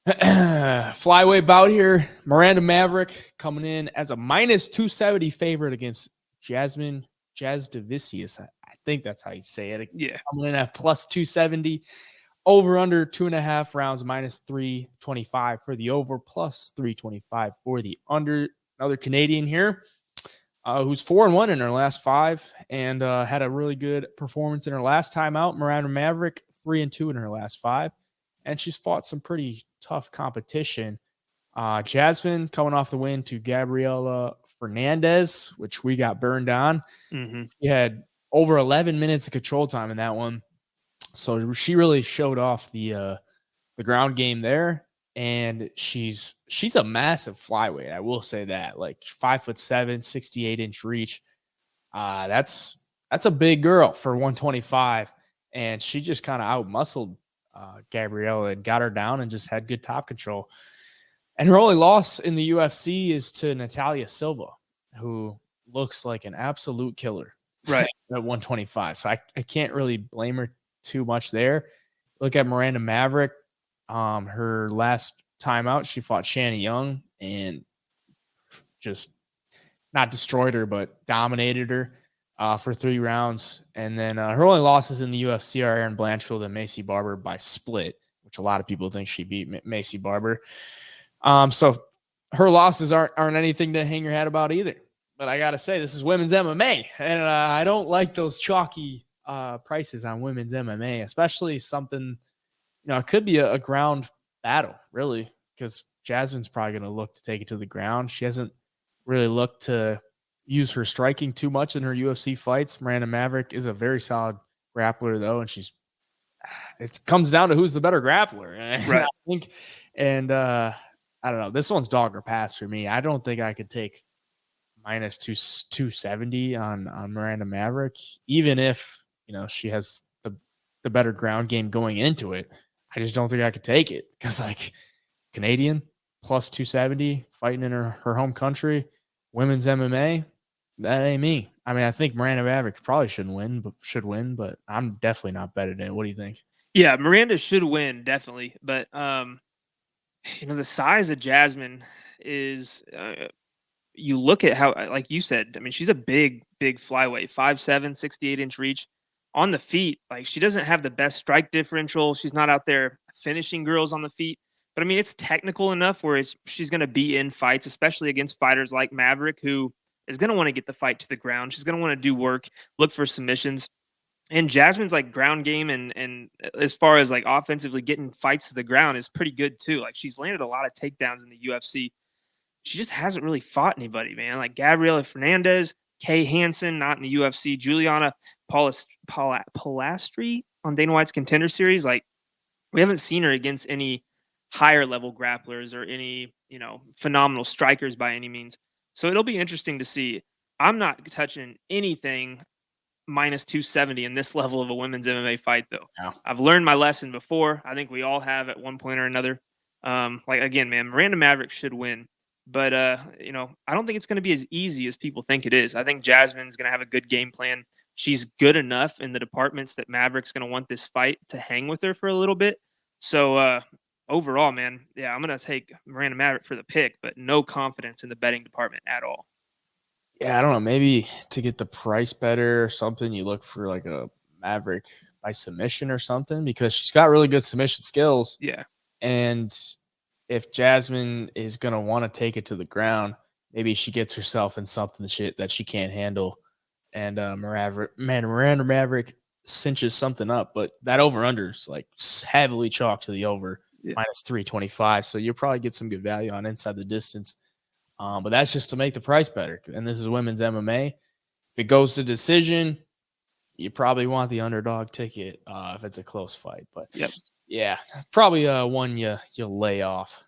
Flyweight bout here. Miranda Maverick coming in as a minus 270 favorite against Jasmine Jasudavicius. I think that's how you say it. Yeah. Coming in at plus 270. Over under 2.5 rounds, minus 325 for the over, plus 325 for the under. Another Canadian here who's 4-1 in her last 5 and had a really good performance in her last time out. Miranda Maverick, 3-2 in her last 5. And she's fought some pretty tough competition. Jasmine coming off the win to Gabriela Fernandez, which we got burned on. Mm-hmm. She had over 11 minutes of control time in that one. So she really showed off the ground game there. And she's a massive flyweight. I will say that, like 5'7", 68-inch reach. That's a big girl for 125. And she just kind of out-muscled Gabriella and got her down and just had good top control. And her only loss in the UFC is to Natalia Silva, who looks like an absolute killer right at 125. So I can't really blame her too much there. Look at Miranda Maverick. Her last time out, she fought Shanna Young and just not destroyed her, but dominated her for 3 rounds. And then her only losses in the UFC are Erin Blanchfield and Macy Barber by split, which a lot of people think she beat Macy Barber. So her losses aren't anything to hang your head about either. But I got to say, this is women's MMA, and I don't like those chalky prices on women's MMA, especially something, it could be a ground battle, really, because Jasmine's probably going to look to take it to the ground. She hasn't really looked to use her striking too much in her UFC fights. Miranda Maverick is a very solid grappler, though, and it comes down to who's the better grappler. Right. I think, and I don't know. This one's dog or pass for me. I don't think I could take minus 270 on Miranda Maverick, even if she has the better ground game going into it. I just don't think I could take it because, like, Canadian plus 270 fighting in her home country, women's MMA, that ain't me. I mean, I think Miranda Maverick probably should win, but I'm definitely not betting it. What do you think? Yeah, Miranda should win, definitely. But the size of Jasmine is. You look at how, like you said, I mean, she's a big flyweight, 5'7", 68-inch reach. On the feet, like, she doesn't have the best strike differential. She's not out there finishing girls on the feet. But, I mean, it's technical enough where she's going to be in fights, especially against fighters like Maverick, who is going to want to get the fight to the ground. She's going to want to do work, look for submissions. And Jasmine's, like, ground game and as far as, like, offensively getting fights to the ground is pretty good, too. Like, she's landed a lot of takedowns in the UFC. She just hasn't really fought anybody, man. Like Gabriela Fernandez, Kay Hansen, not in the UFC, Juliana Palastri on Dana White's Contender Series. Like, we haven't seen her against any higher level grapplers or any, phenomenal strikers by any means. So it'll be interesting to see. I'm not touching anything minus 270 in this level of a women's MMA fight, though. Yeah. I've learned my lesson before. I think we all have at one point or another. Again, man, Miranda Maverick should win. But, I don't think it's going to be as easy as people think it is. I think Jasmine's going to have a good game plan. She's good enough in the departments that Maverick's going to want this fight to hang with her for a little bit. So, overall, man, yeah, I'm going to take Miranda Maverick for the pick, but no confidence in the betting department at all. Yeah, I don't know. Maybe to get the price better or something, you look for like a Maverick by submission or something, because she's got really good submission skills. Yeah. And if Jasmine is going to want to take it to the ground, maybe she gets herself in something that she can't handle. And Miranda Maverick cinches something up. But that over-under is like heavily chalked to the over, minus 325. So you'll probably get some good value on inside the distance. But that's just to make the price better. And this is women's MMA. If it goes to decision, you probably want the underdog ticket if it's a close fight. But yep. Yeah, probably one you'll lay off.